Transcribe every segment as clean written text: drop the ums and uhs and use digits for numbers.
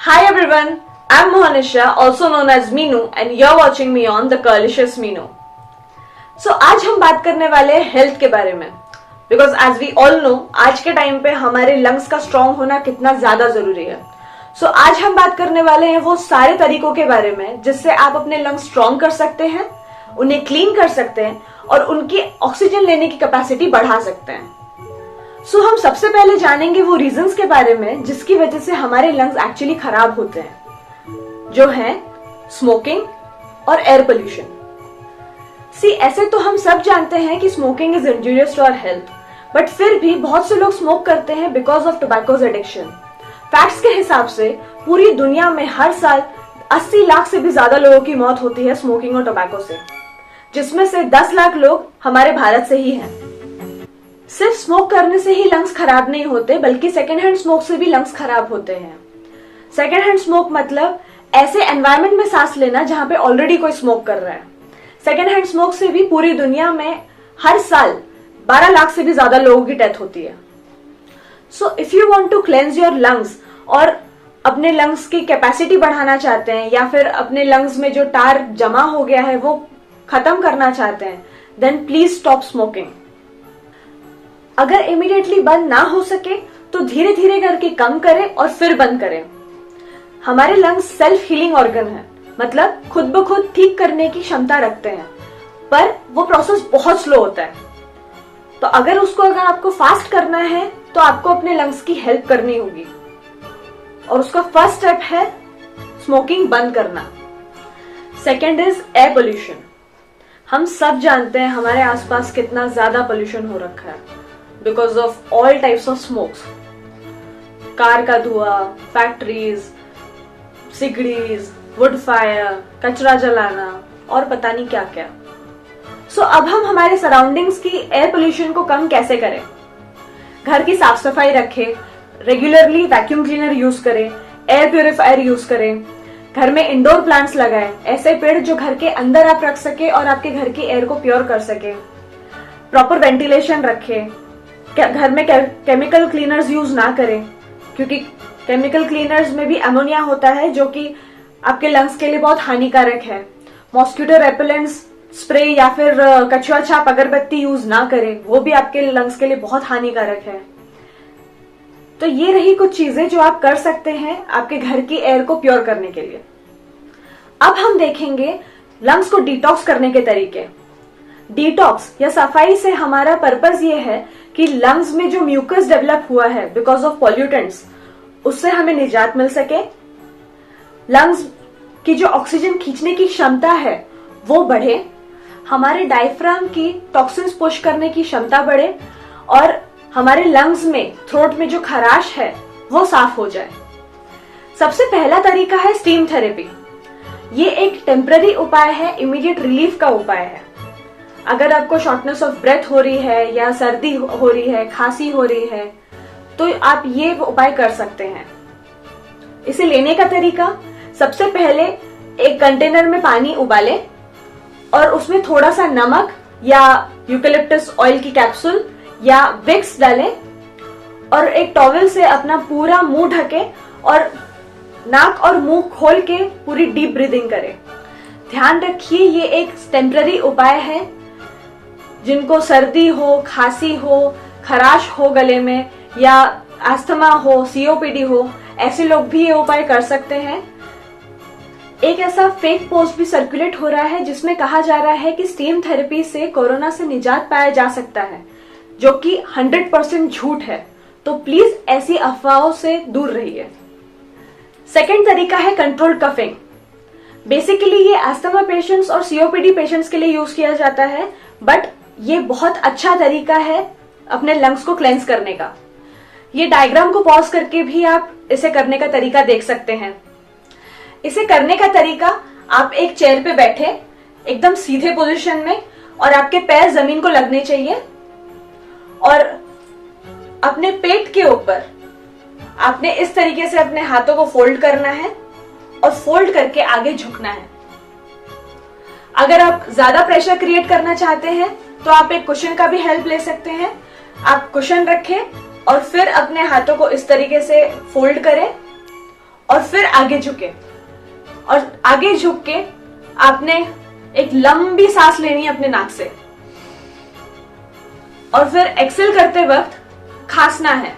Hi everyone, I'm Mohanisha, also known as Meenu, and you're watching me on The Curlicious Meenu. So आज हम बात करने वाले हैं हेल्थ के बारे में, because as we all know आज के टाइम पे हमारे लंग्स का स्ट्रांग होना कितना ज्यादा जरूरी है. सो आज हम बात करने वाले हैं वो सारे तरीकों के बारे में जिससे आप अपने लंग्स स्ट्रांग कर सकते हैं, उन्हें क्लीन कर सकते हैं और उनकी ऑक्सीजन लेने की कैपेसिटी बढ़ा सकते हैं. सो हम सबसे पहले जानेंगे वो रीजंस के बारे में जिसकी वजह से हमारे लंग्स एक्चुअली खराब होते हैं, जो है स्मोकिंग और एयर पोल्यूशन. ऐसे तो हम सब जानते हैं कि smoking is injurious to our health, but फिर भी बहुत से लोग स्मोक करते हैं because of tobacco's addiction. Facts के हिसाब से पूरी दुनिया में हर साल 80 लाख से भी ज्यादा लोगों की मौत होती है स्मोकिंग और टोबैको से, जिसमें से 10 लाख लोग हमारे भारत से ही हैं. सिर्फ स्मोक करने से ही लंग्स खराब नहीं होते, बल्कि सेकेंड हैंड स्मोक से भी लंग्स खराब होते हैं. सेकेंड हैंड स्मोक मतलब ऐसे एनवायरनमेंट में सांस लेना जहां पे ऑलरेडी कोई स्मोक कर रहा है. सेकेंड हैंड स्मोक से भी पूरी दुनिया में हर साल 12 लाख से भी ज्यादा लोगों की डेथ होती है. So if you want to cleanse your lungs और अपने लंग्स की कैपेसिटी बढ़ाना चाहते हैं या फिर अपने लंग्स में जो टार जमा हो गया है वो खत्म करना चाहते हैं, देन प्लीज स्टॉप स्मोकिंग. अगर इमीडिएटली बंद ना हो सके तो धीरे धीरे करके कम करें और फिर बंद करें. हमारे लंग्स सेल्फ हीलिंग ऑर्गन है, मतलब खुद ब खुद ठीक करने की क्षमता रखते हैं, पर वो प्रोसेस बहुत स्लो होता है. तो अगर आपको फास्ट करना है तो आपको अपने लंग्स की हेल्प करनी होगी और उसका फर्स्ट स्टेप है स्मोकिंग बंद करना. Second is air pollution. हम सब जानते हैं हमारे आसपास कितना ज्यादा पोल्यूशन हो रखा है because of all types of smokes. Car का धुआं, फैक्ट्रीज, सिगड़ीज, वुड फायर, कचरा जलाना और पता नहीं क्या क्या. सो अब हम हमारे सराउंडिंग्स की एयर पोल्यूशन को कम कैसे करें? घर की साफ सफाई रखें, रेगुलरली वैक्यूम क्लीनर यूज करें, एयर प्यूरिफायर यूज करें, घर में इंडोर प्लांट्स लगाएं, ऐसे पेड़ जो घर के अंदर आप रख सके और आपके घर की एयर को प्योर कर सके. प्रॉपर वेंटिलेशन रखें, घर में केमिकल क्लीनर्स यूज ना करें क्योंकि केमिकल क्लीनर्स में भी अमोनिया होता है जो कि आपके लंग्स के लिए बहुत हानिकारक है. मॉस्किटो रेपेलेंट्स स्प्रे या फिर कछुआ छाप अगरबत्ती यूज ना करें, वो भी आपके लंग्स के लिए बहुत हानिकारक है. तो ये रही कुछ चीजें जो आप कर सकते हैं आपके घर की एयर को प्योर करने के लिए. अब हम देखेंगे लंग्स को डिटॉक्स करने के तरीके. डिटॉक्स या सफाई से हमारा पर्पस ये है कि लंग्स में जो म्यूकस डेवलप हुआ है बिकॉज ऑफ पॉल्यूटेंट्स, उससे हमें निजात मिल सके, लंग्स की जो ऑक्सीजन खींचने की क्षमता है वो बढ़े, हमारे डायफ्राम की टॉक्सिन्स पुश करने की क्षमता बढ़े और हमारे लंग्स में, थ्रोट में जो खराश है वो साफ हो जाए. सबसे पहला तरीका है स्टीम थेरेपी. ये एक टेम्पररी उपाय है, इमीडिएट रिलीफ का उपाय है. अगर आपको शॉर्टनेस ऑफ ब्रेथ हो रही है या सर्दी हो रही है, खांसी हो रही है, तो आप ये उपाय कर सकते हैं. इसे लेने का तरीका, सबसे पहले एक कंटेनर में पानी उबालें और उसमें थोड़ा सा नमक या यूकेलिप्टस ऑयल की कैप्सूल या विक्स डालें और एक टॉवेल से अपना पूरा मुंह ढकें और नाक और मुंह खोल के पूरी डीप ब्रीदिंग करें. ध्यान रखिए ये एक टेम्पररी उपाय है. जिनको सर्दी हो, खांसी हो, खराश हो गले में या अस्थमा हो, सीओपीडी हो, ऐसे लोग भी ये उपाय कर सकते हैं. एक ऐसा फेक पोस्ट भी सर्कुलेट हो रहा है जिसमें कहा जा रहा है कि स्टीम थेरेपी से कोरोना से निजात पाया जा सकता है, जो कि 100% झूठ है. तो प्लीज ऐसी अफवाहों से दूर रहिए. सेकेंड तरीका है कंट्रोल्ड कफिंग. बेसिकली ये अस्थमा पेशेंट्स और सीओपीडी पेशेंट्स के लिए यूज किया जाता है, बट ये बहुत अच्छा तरीका है अपने लंग्स को क्लेंस करने का. ये डायग्राम को पॉज करके भी आप इसे करने का तरीका देख सकते हैं. इसे करने का तरीका, आप एक चेयर पे बैठे एकदम सीधे पोजीशन में और आपके पैर जमीन को लगने चाहिए और अपने पेट के ऊपर आपने इस तरीके से अपने हाथों को फोल्ड करना है और फोल्ड करके आगे झुकना है. अगर आप ज्यादा प्रेशर क्रिएट करना चाहते हैं तो आप एक कुशन का भी हेल्प ले सकते हैं. आप कुशन रखें और फिर अपने हाथों को इस तरीके से फोल्ड करें और फिर आगे झुके, और आगे झुक के आपने एक लंबी सांस लेनी है अपने नाक से, और फिर एक्सेल करते वक्त खांसना है।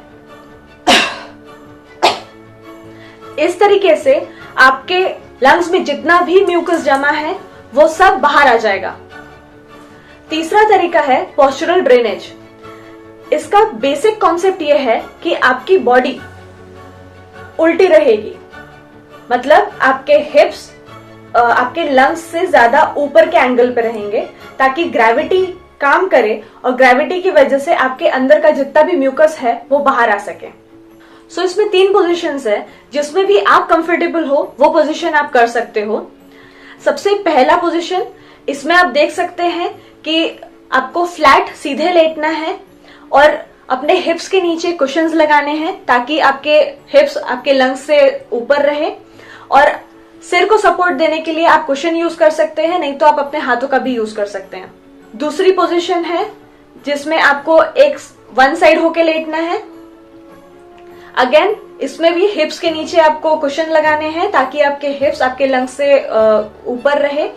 इस तरीके से आपके लंग्स में जितना भी म्यूकस जमा है वो सब बाहर आ जाएगा। तीसरा तरीका है पोस्चरल ड्रेनेज। इसका बेसिक कॉन्सेप्ट ये है कि आपकी बॉडी उल्टी रहेगी, मतलब आपके हिप्स आपके लंग्स से ज्यादा ऊपर के एंगल पे रहेंगे ताकि ग्रेविटी काम करे, और ग्रेविटी की वजह से आपके अंदर का जितना भी म्यूकस है वो बाहर आ सके। सो इसमें 3 पोजीशंस है, जिसमें भी आप कंफर्टेबल हो वो पोजीशन आप कर सकते हो। सबसे पहला पोजीशन, इसमें आप देख सकते हैं कि आपको फ्लैट सीधे लेटना है और अपने हिप्स के नीचे कुशन्स लगाने हैं ताकि आपके हिप्स आपके लंग्स से ऊपर रहे, और सिर को सपोर्ट देने के लिए आप कुशन यूज कर सकते हैं, नहीं तो आप अपने हाथों का भी यूज कर सकते हैं। दूसरी पोजीशन है जिसमें आपको एक वन साइड होके लेटना है। अगेन इसमें भी हिप्स के नीचे आपको कुशन लगाने हैं ताकि आपके हिप्स आपके लंग्स से ऊपर रहे,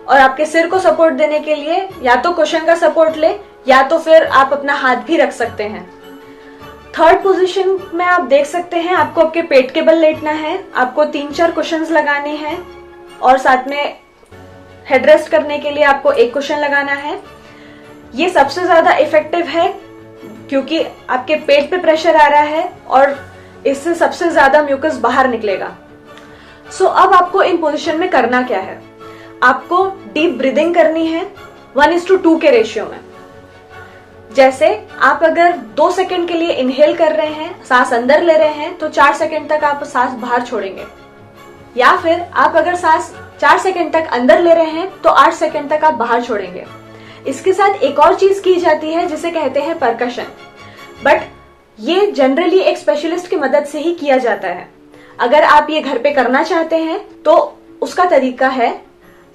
और आपके सिर को सपोर्ट देने के लिए या तो कुशन का सपोर्ट ले या तो फिर आप अपना हाथ भी रख सकते हैं। थर्ड पोजीशन में आप देख सकते हैं आपको आपके पेट के बल लेटना है, आपको 3-4 कुशन्स लगाने हैं, और साथ में हेडरेस्ट करने के लिए आपको एक कुशन लगाना है। ये सबसे ज्यादा इफेक्टिव है क्योंकि आपके पेट पे प्रेशर आ रहा है और इससे सबसे ज्यादा म्यूकस बाहर निकलेगा। सो अब आपको इन पोजीशन में करना क्या है, आपको डीप ब्रीदिंग करनी है 1:2 के रेशियो में। जैसे आप अगर 2 सेकंड के लिए इनहेल कर रहे हैं, सांस अंदर ले रहे हैं, तो 4 सेकंड तक आप सांस बाहर छोड़ेंगे, या फिर आप अगर सांस 4 सेकंड तक अंदर ले रहे हैं तो 8 सेकंड तक आप बाहर छोड़ेंगे। इसके साथ एक और चीज की जाती है जिसे कहते हैं परकशन, बट ये जनरली एक स्पेशलिस्ट की मदद से ही किया जाता है। अगर आप ये घर पे करना चाहते हैं तो उसका तरीका है,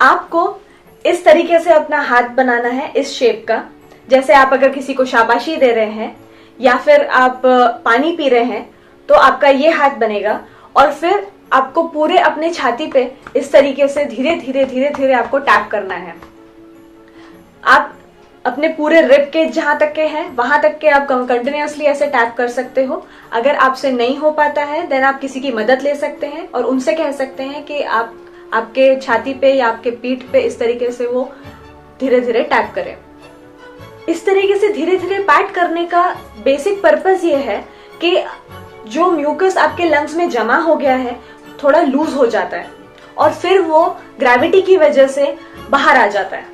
आपको इस तरीके से अपना हाथ बनाना है, इस शेप का। जैसे आप अगर किसी को शाबाशी दे रहे हैं या फिर आप पानी पी रहे हैं तो आपका ये हाथ बनेगा, और फिर आपको पूरे अपने छाती पे इस तरीके से धीरे धीरे धीरे धीरे आपको टैप करना है। आप अपने पूरे रिब के जहां तक के हैं वहां तक के आप कंटिन्यूअसली ऐसे टैप कर सकते हो। अगर आपसे नहीं हो पाता है देन आप किसी की मदद ले सकते हैं और उनसे कह सकते हैं कि आप आपके छाती पे या आपके पीठ पे इस तरीके से वो धीरे धीरे टैप करें। इस तरीके से धीरे धीरे पैट करने का बेसिक पर्पस ये है कि जो म्यूकस आपके लंग्स में जमा हो गया है थोड़ा लूज हो जाता है और फिर वो ग्रेविटी की वजह से बाहर आ जाता है।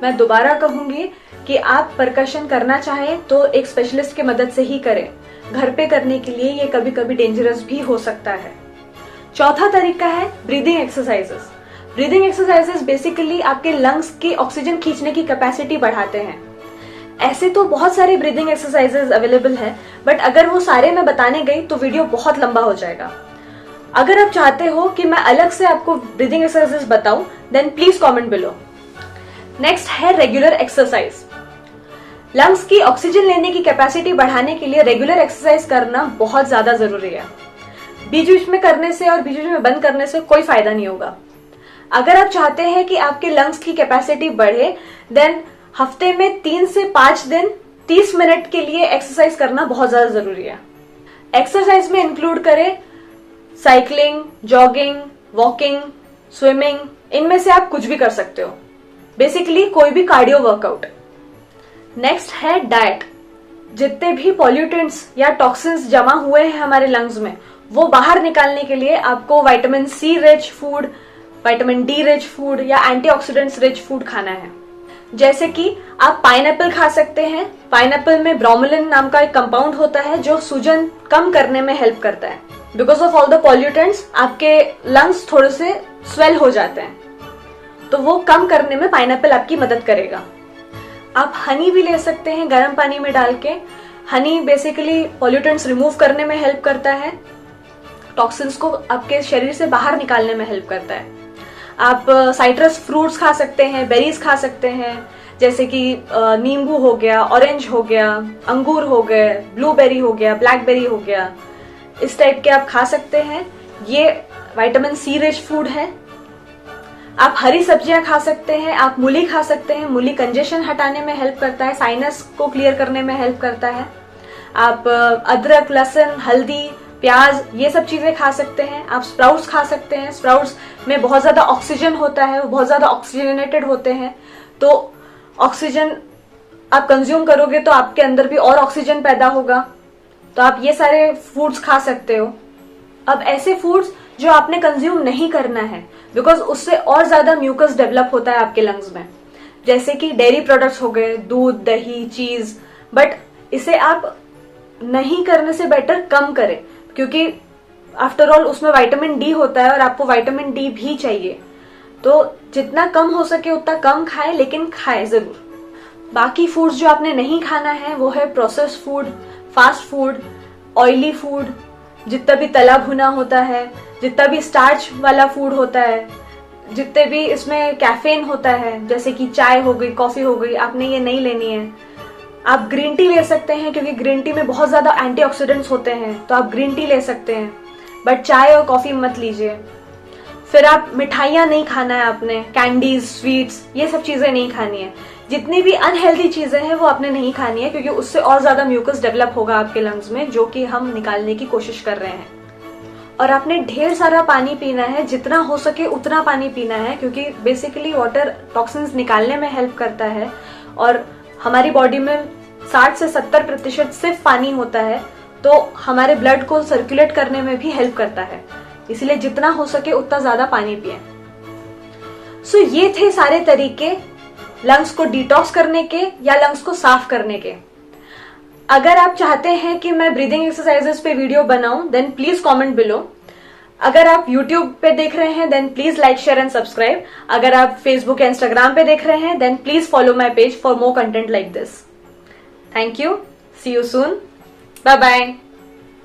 मैं दोबारा कहूंगी कि आप परकशन करना चाहें तो एक स्पेशलिस्ट की मदद से ही करें। घर पे करने के लिए ये कभी कभी डेंजरस भी हो सकता है। चौथा तरीका है breathing exercises. Breathing exercises basically आपके लंग्स की ऑक्सीजन खींचने की कैपेसिटी बढ़ाते हैं। ऐसे तो बहुत सारे ब्रीदिंग एक्सरसाइजेस अवेलेबल हैं, बट अगर वो सारे मैं बताने गई तो वीडियो बहुत लंबा हो जाएगा। अगर आप चाहते हो कि मैं अलग से आपको ब्रीदिंग एक्सरसाइजेस बताऊं then please comment below. Next है रेगुलर एक्सरसाइज। लंग्स की ऑक्सीजन लेने की कैपेसिटी बढ़ाने के लिए रेगुलर एक्सरसाइज करना बहुत ज्यादा जरूरी है। बीच बीच में करने से और बीच बीच में बंद करने से कोई फायदा नहीं होगा। अगर आप चाहते हैं कि आपके लंग्स की कैपेसिटी बढ़े देन हफ्ते में 3 से 5 दिन 30 मिनट के लिए एक्सरसाइज करना बहुत ज्यादा जरूरी है। एक्सरसाइज में इंक्लूड करें साइकिलिंग, जॉगिंग, वॉकिंग, स्विमिंग, इनमें से आप कुछ भी कर सकते हो, बेसिकली कोई भी कार्डियो वर्कआउट। नेक्स्ट है डाइट। जितने भी पॉल्यूटेंट्स या टॉक्सिन्स जमा हुए हैं हमारे लंग्स में वो बाहर निकालने के लिए आपको vitamin C rich food, vitamin D rich food या एंटीऑक्सीडेंट्स रिच फूड खाना है। जैसे कि आप पाइनएप्पल खा सकते हैं। पाइनएप्पल में ब्रोमेलिन नाम का एक कंपाउंड होता है जो सूजन कम करने में हेल्प करता है। Because of all the pollutants आपके लंग्स थोड़े से स्वेल हो जाते हैं, तो वो कम करने में पाइनएप्पल आपकी मदद करेगा। आप हनी भी ले सकते हैं गर्म पानी में डाल के। हनी बेसिकली पॉल्यूटेंट्स रिमूव करने में हेल्प करता है, टॉक्सिन्स को आपके शरीर से बाहर निकालने में हेल्प करता है। आप साइट्रस फ्रूट्स खा सकते हैं, बेरीज खा सकते हैं, जैसे कि नींबू हो गया, ऑरेंज हो गया, अंगूर हो गए, ब्लूबेरी हो गया, ब्लैकबेरी हो गया, इस टाइप के आप खा सकते हैं। ये विटामिन सी रिच फूड है। आप हरी सब्जियां खा सकते हैं, आप मूली खा सकते हैं। मूली कंजेशन हटाने में हेल्प करता है, साइनस को क्लियर करने में हेल्प करता है। आप अदरक, लहसुन, हल्दी, प्याज ये सब चीजें खा सकते हैं। आप स्प्राउट्स खा सकते हैं। स्प्राउट्स में बहुत ज्यादा ऑक्सीजन होता है, वो बहुत ज्यादा ऑक्सीजनेटेड होते हैं, तो ऑक्सीजन आप कंज्यूम करोगे तो आपके अंदर भी और ऑक्सीजन पैदा होगा। तो आप ये सारे फूड्स खा सकते हो। अब ऐसे फूड्स जो आपने कंज्यूम नहीं करना है, बिकॉज उससे और ज्यादा म्यूकस डेवलप होता है आपके लंग्स में, जैसे कि डेयरी प्रोडक्ट्स हो गए, दूध, दही, चीज, बट इसे आप नहीं करने से बेटर कम करें, क्योंकि आफ्टर ऑल उसमें विटामिन डी होता है और आपको विटामिन डी भी चाहिए। तो जितना कम हो सके उतना कम खाएं, लेकिन खाएं जरूर। बाकी फूड्स जो आपने नहीं खाना है वो है processed food, fast food, oily food, जितना भी तला भुना होता है, जितना भी स्टार्च वाला फूड होता है, जितने भी इसमें कैफीन होता है, जैसे कि चाय हो गई, कॉफी हो गई, आपने ये नहीं लेनी है। आप ग्रीन टी ले सकते हैं, क्योंकि ग्रीन टी में बहुत ज्यादा एंटीऑक्सीडेंट्स होते हैं, तो आप ग्रीन टी ले सकते हैं, बट चाय और कॉफी मत लीजिए। फिर आप मिठाइयाँ नहीं खाना है आपने, कैंडीज, स्वीट्स, ये सब चीजें नहीं खानी है। जितनी भी अनहेल्दी चीजें हैं वो आपने नहीं खानी है, क्योंकि उससे और ज्यादा म्यूकस डेवलप होगा आपके लंग्स में, जो कि हम निकालने की कोशिश कर रहे हैं। और आपने ढेर सारा पानी पीना है, जितना हो सके उतना पानी पीना है, क्योंकि बेसिकली वाटर टॉक्सिन्स निकालने में हेल्प करता है और हमारी बॉडी में 60 से 70% सिर्फ पानी होता है, तो हमारे ब्लड को सर्कुलेट करने में भी हेल्प करता है। इसलिए जितना हो सके उतना ज्यादा पानी पिए। सो ये थे सारे तरीके लंग्स को डिटॉक्स करने के या लंग्स को साफ करने के। अगर आप चाहते हैं कि मैं ब्रीदिंग एक्सरसाइजेस पे वीडियो बनाऊं, देन प्लीज कमेंट बिलो। अगर आप YouTube पे देख रहे हैं, then please like, share and subscribe. अगर आप Facebook या Instagram पे देख रहे हैं, then please follow my page for more content like this. Thank you, see you soon, bye bye.